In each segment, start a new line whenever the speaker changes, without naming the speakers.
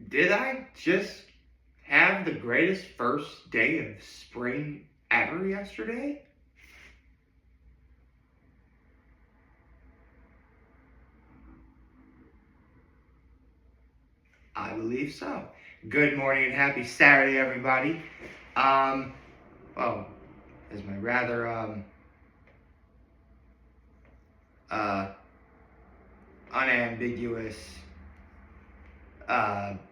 Did I just have the greatest first day of spring ever yesterday? I believe so. Good morning and happy Saturday, everybody. Um, well, as my rather uh unambiguous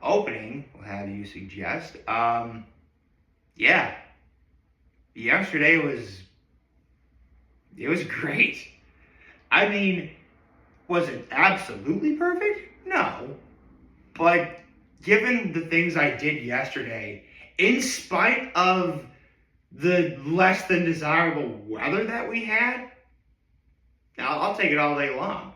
opening will have you suggest. Yeah, yesterday was great. I mean, was it absolutely perfect? No. But given the things I did yesterday, in spite of the less than desirable weather that we had, now I'll take it all day long.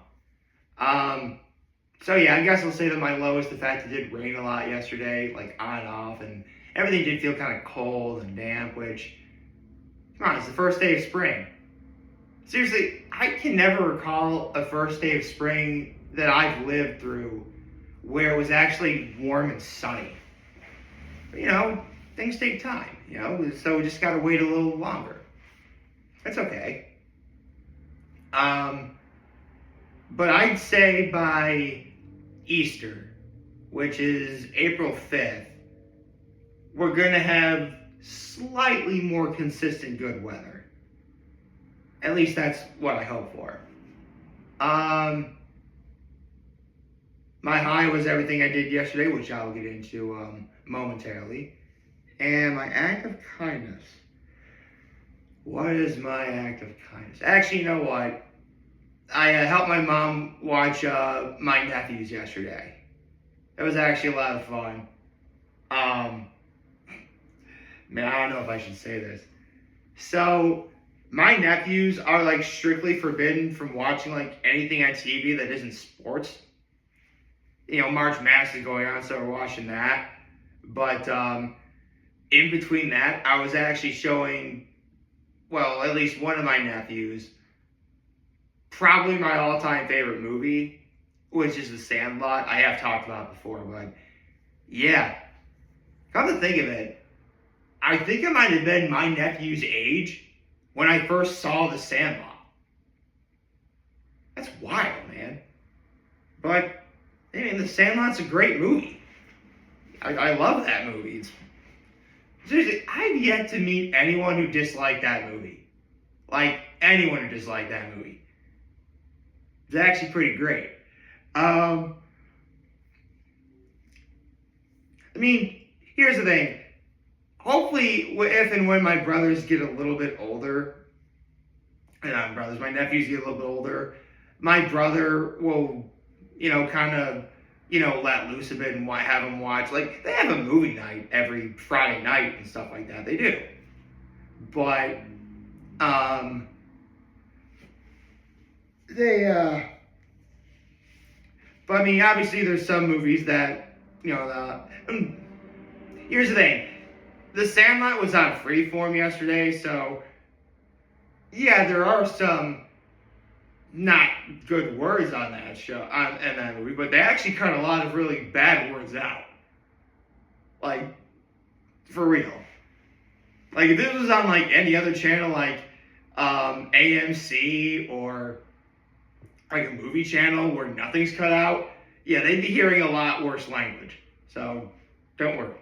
So yeah, I guess I'll say that my low is the fact it did rain a lot yesterday, like on and off, and everything did feel kind of cold and damp, which, come on, it's the first day of spring. Seriously, I can never recall a first day of spring that I've lived through where it was actually warm and sunny. But, things take time, so we just gotta wait a little longer. That's okay. But I'd say by Easter, which is April 5th, we're gonna have slightly more consistent good weather. At least that's what I hope for. My high was everything I did yesterday, which I'll get into momentarily. And my act of kindness. What is my act of kindness? Actually, you know what? I helped my mom watch my nephews yesterday. It was actually a lot of fun. Man, I don't know if I should say this. So, my nephews are like strictly forbidden from watching like anything on TV that isn't sports. March Madness is going on, so we're watching that. But in between that, I was actually showing, well, at least one of my nephews, probably my all-time favorite movie, which is The Sandlot. I have talked about it before, but yeah. Come to think of it, I think it might have been my nephew's age when I first saw The Sandlot. That's wild, man. But The Sandlot's a great movie. I love that movie. Seriously, I've yet to meet anyone who disliked that movie. Like, anyone who disliked that movie. It's actually pretty great. Here's the thing. Hopefully, if and when my brothers get a little bit older, my nephews get a little bit older, my brother will kind of, let loose a bit and have them watch. Like, they have a movie night every Friday night and stuff like that. They do. But, obviously there's some movies that, here's the thing. The Sandlot was on Freeform yesterday, so, yeah, there are some not good words on that show, in that movie, but they actually cut a lot of really bad words out. Like, for real. Like, if this was on, like, any other channel, like, AMC or, like, a movie channel where nothing's cut out, yeah, they'd be hearing a lot worse language. So, don't worry.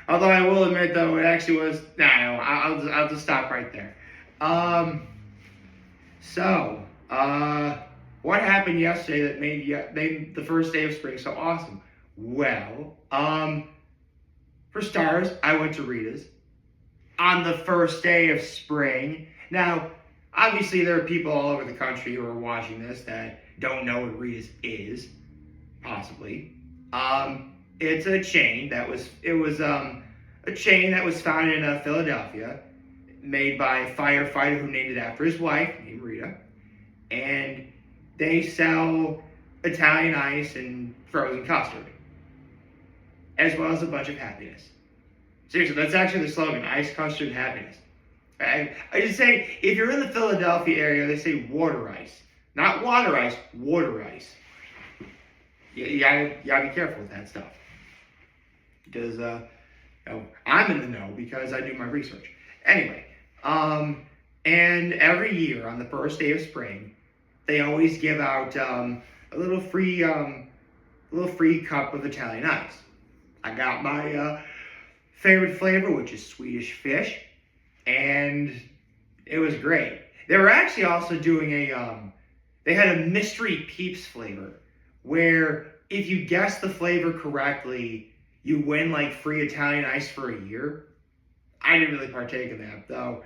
Although I will admit, though, it actually was. I'll just stop right there. What happened yesterday that made the first day of spring so awesome? Well, for starters, I went to Rita's on the first day of spring. Now, obviously, there are people all over the country who are watching this that don't know what Rita's is, possibly. It's a chain a chain that was founded in Philadelphia, made by a firefighter who named it after his wife, named Rita. And they sell Italian ice and frozen custard, as well as a bunch of happiness. Seriously, that's actually the slogan: ice, custard, and happiness. I just say, if you're in the Philadelphia area, they say water ice, Not water ice, water ice. You gotta be careful with that stuff. Because I'm in the know because I do my research. Anyway, and every year on the first day of spring, they always give out a little free cup of Italian ice. I got my favorite flavor, which is Swedish fish, and it was great. They were actually also doing they had a mystery Peeps flavor, where if you guess the flavor correctly, you win like free Italian ice for a year. I didn't really partake in that, though.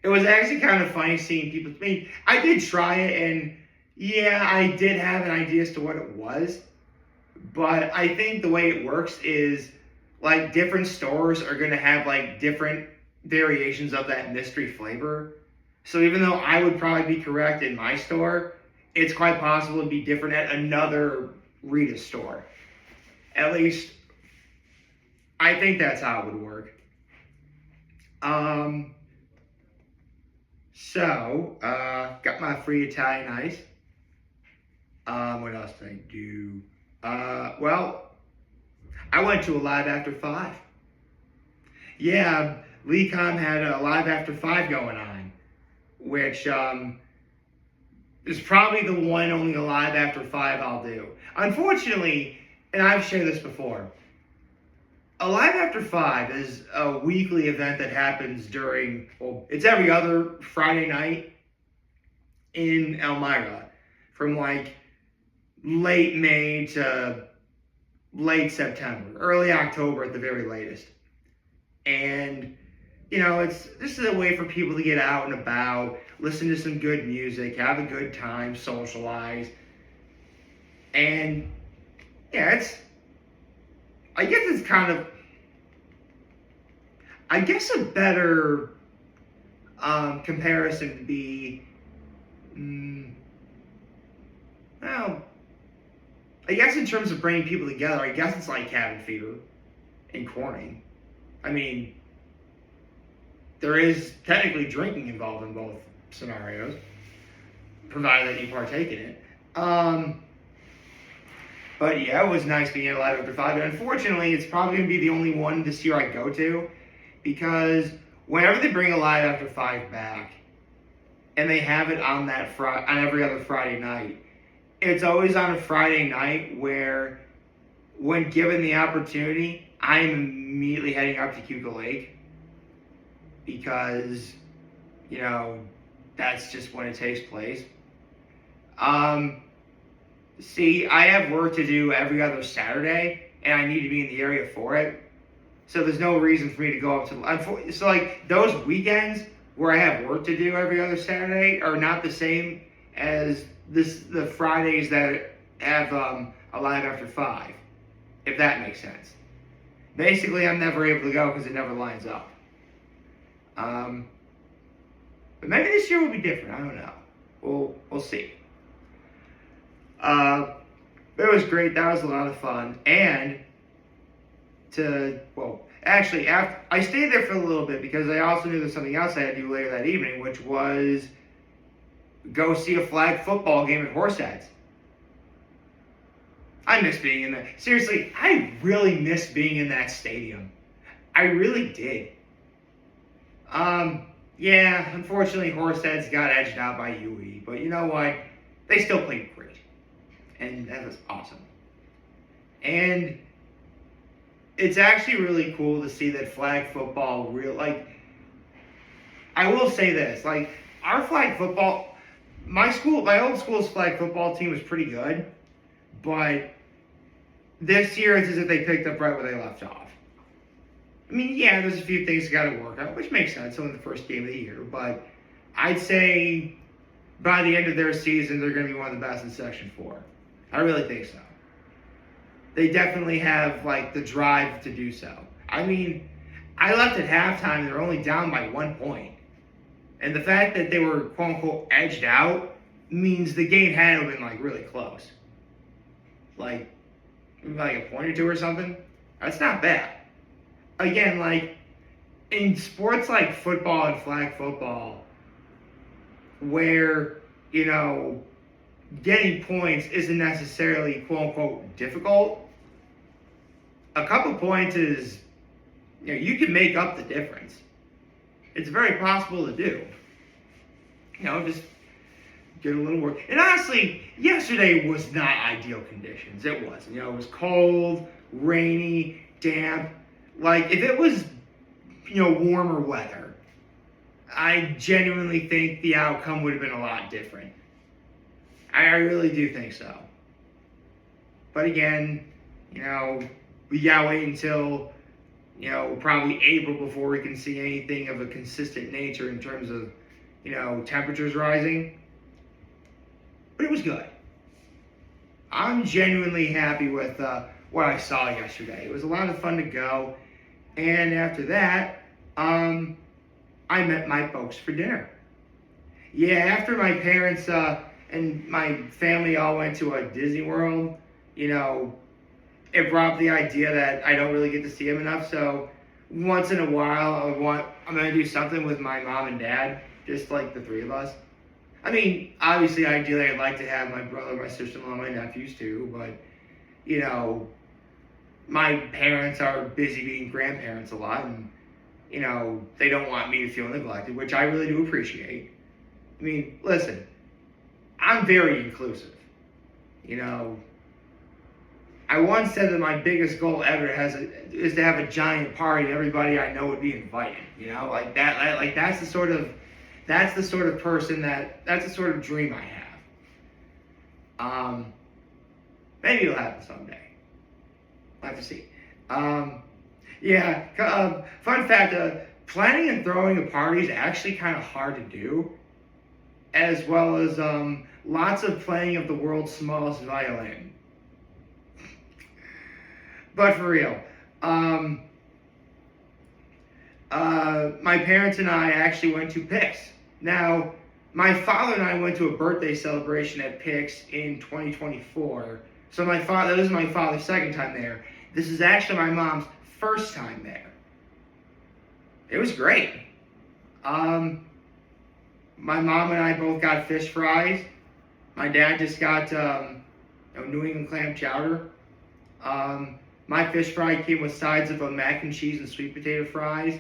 It was actually kind of funny seeing people. I mean, I did try it, and yeah, I did have an idea as to what it was. But I think the way it works is like different stores are going to have like different variations of that mystery flavor. So even though I would probably be correct in my store, it's quite possible to be different at another Rita store. At least, I think that's how it would work. Got my free Italian ice. What else did I do? I went to a Live After 5. Yeah, LeCom had a Live After 5 going on, which is probably the one only Live After 5 I'll do. Unfortunately, and I've shared this before, a Live After 5 is a weekly event that happens it's every other Friday night in Elmira from like late May to late September, early October at the very latest. And, this is a way for people to get out and about, listen to some good music, have a good time, socialize. And, yeah, I guess a better comparison would be, I guess in terms of bringing people together, I guess it's like cabin fever and Corning. I mean, there is technically drinking involved in both scenarios, provided that you partake in it. But yeah, it was nice being at Live After 5. And unfortunately, it's probably going to be the only one this year I go to, because whenever they bring a Live After 5 back, and they have it on on every other Friday night, it's always on a Friday night where, when given the opportunity, I am immediately heading up to Cuca Lake, because, that's just when it takes place. See, I have work to do every other Saturday, and I need to be in the area for it. So there's no reason for me to go up to... So, like, those weekends where I have work to do every other Saturday are not the same as the Fridays that have a Live After 5, if that makes sense. Basically, I'm never able to go because it never lines up. But maybe this year will be different. I don't know. We'll see. But it was great. That was a lot of fun. And I stayed there for a little bit because I also knew there's something else I had to do later that evening, which was go see a flag football game at Horseheads. I miss being in there. Seriously, I really miss being in that stadium. I really did. Yeah, unfortunately, Horseheads got edged out by UE, but you know what? They still played great, and that was awesome. And it's actually really cool to see that flag football I will say this, our flag football, my old school's flag football team was pretty good, but this year it's as if they picked up right where they left off. I mean, yeah, there's a few things that got to work out, which makes sense in the first game of the year, but I'd say by the end of their season, they're going to be one of the best in Section 4. I really think so. They definitely have, the drive to do so. I mean, I left at halftime, they're only down by 1 point. And the fact that they were, quote-unquote, edged out means the game had to have been, really close. Maybe a point or two or something. That's not bad. Again, in sports like football and flag football, where, getting points isn't necessarily quote unquote difficult. A couple points is, you can make up the difference. It's very possible to do. Just get a little work. And honestly, yesterday was not ideal conditions. It wasn't. It was cold, rainy, damp. Like, if it was, warmer weather, I genuinely think the outcome would have been a lot different. I really do think so. But again, we gotta wait until, probably April before we can see anything of a consistent nature in terms of, temperatures rising. But it was good. I'm genuinely happy with what I saw yesterday. It was a lot of fun to go. And after that, I met my folks for dinner. Yeah, after my parents and my family all went to a Disney World, it brought up the idea that I don't really get to see them enough. So once in a while, I'm going to do something with my mom and dad, just like the three of us. I mean, obviously, ideally, I'd like to have my brother, my sister-in-law, my nephews too, but, my parents are busy being grandparents a lot, and, they don't want me to feel neglected, which I really do appreciate. I mean, listen, I'm very inclusive. I once said that my biggest goal ever is to have a giant party and everybody I know would be invited. Like that. Like that's the sort of person that's the sort of dream I have. Maybe it'll happen someday. We'll have to see. Fun fact: planning and throwing a party is actually kind of hard to do, as well as lots of playing of the world's smallest violin. But for real, my parents and I actually went to Pix. Now, my father and I went to a birthday celebration at Pix in 2024. So this is my father's second time there. This is actually my mom's first time there. It was great. My mom and I both got fish fries. My dad just got New England clam chowder. My fish fry came with sides of mac and cheese and sweet potato fries.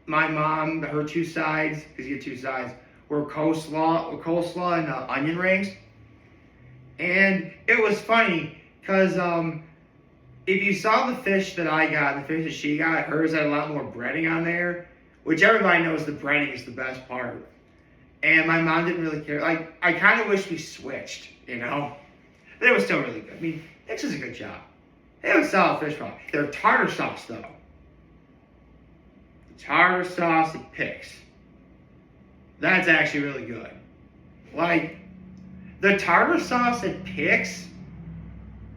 My mom, her two sides, because you get two sides, were coleslaw and onion rings. And it was funny, because if you saw the fish that I got, the fish that she got, hers had a lot more breading on there, which everybody knows the breading is the best part. And my mom didn't really care. Like, I kind of wish we switched, But it was still really good. I mean, Nick's is a good job. It was solid fish fry. Their tartar sauce, though. The tartar sauce at Pix. That's actually really good. Like, the tartar sauce at Pix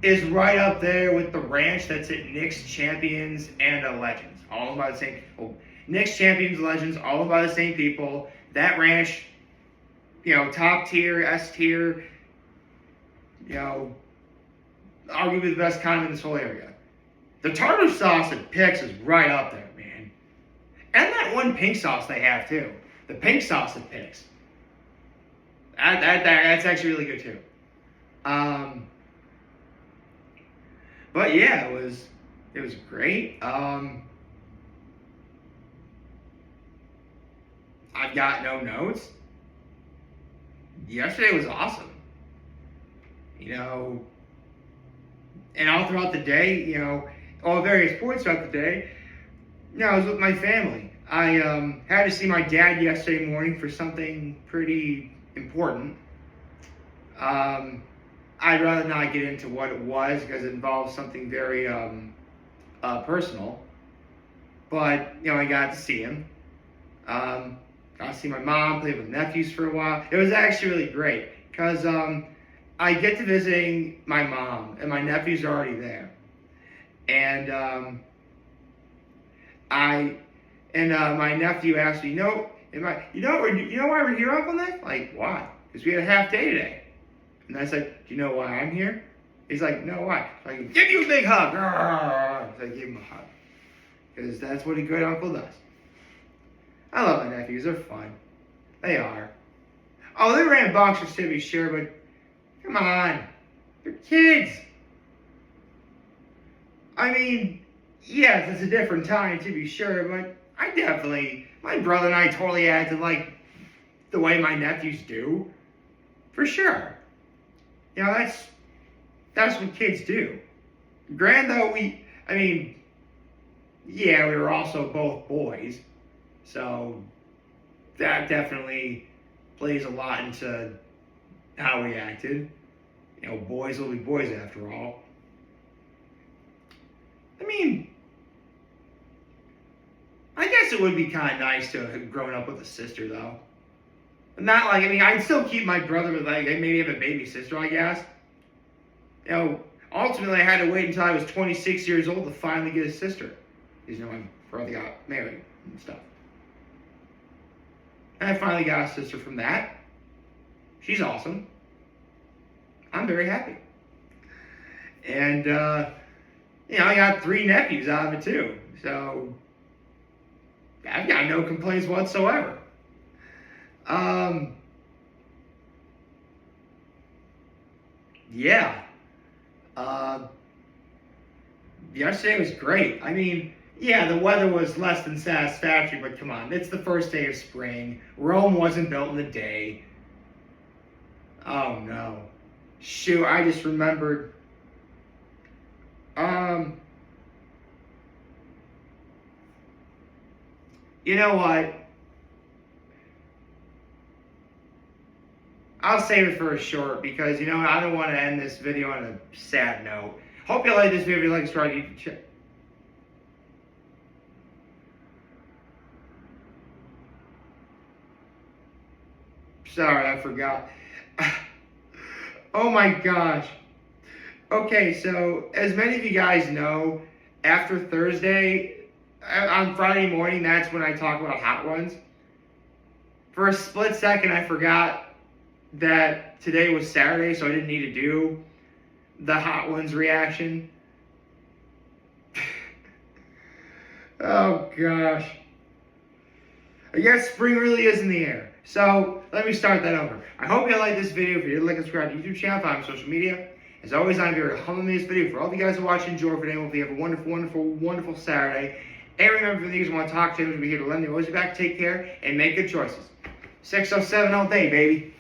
is right up there with the ranch that's at Nick's, Champions, and Legends. All owned by the same people. Nick's, Champions, Legends, all owned by the same people. That ranch, top tier, S tier, arguably the best condiment in this whole area. The tartar sauce at Pix is right up there, man. And that one pink sauce they have, too. The pink sauce at Pix. That's actually really good, too. But yeah, it was great. I've got no notes. Yesterday was awesome. And all throughout the day, all various points throughout the day, I was with my family. I had to see my dad yesterday morning for something pretty important. I'd rather not get into what it was because it involves something very personal. But, I got to see him. Got to see my mom, play with nephews for a while. It was actually really great because I get to visiting my mom, and my nephews are already there. And my nephew asked me, why we're here, Uncle Nick? Like, why? Because we had a half day today. And I said, do you know why I'm here? He's like, no, why? So I give you a big hug. So I gave him a hug. Because that's what a good uncle does. I love my nephews. They're fun. They are. Oh, they ran boxers to be sure, but Come on. They're kids. I mean, yes, it's a different time to be sure, but my brother and I totally acted like the way my nephews do. For sure. You know, that's what kids do. Granted, though, yeah, we were also both boys, so that definitely plays a lot into how we acted. You know, boys will be boys after all. I mean, I guess it would be kind of nice to have grown up with a sister, though. Not like, I'd still keep my brother, but like, maybe have a baby sister, I guess. You know, ultimately, I had to wait until I was 26 years old to finally get a sister. Because, my brother got married and stuff. And I finally got a sister from that. She's awesome. I'm very happy. And, I got 3 nephews out of it, too. So, I've got no complaints whatsoever. Yeah. Yesterday was great. Yeah, the weather was less than satisfactory, but come on, it's the first day of spring. Rome wasn't built in a day. Oh no. Shoot, I just remembered. You know what? I'll save it for a short because, I don't want to end this video on a sad note. Hope you like this video. If you like, subscribe to YouTube channel. Sorry, I forgot. Oh my gosh. Okay, so as many of you guys know, after Thursday, on Friday morning, that's when I talk about hot ones. For a split second, I forgot that today was Saturday, so I didn't need to do the hot ones reaction. Oh gosh. I guess spring really is in the air. So let me start that over. I hope you like this video. If you did, like and subscribe to the YouTube channel, follow me on social media. As always, I'm very humble in this video. For all of you guys who watch and enjoy today, hope you have a wonderful, wonderful, wonderful Saturday. And remember, for the things you want to talk to, we'll be here to lend you. Always be back. Take care and make good choices. 607 all day, baby.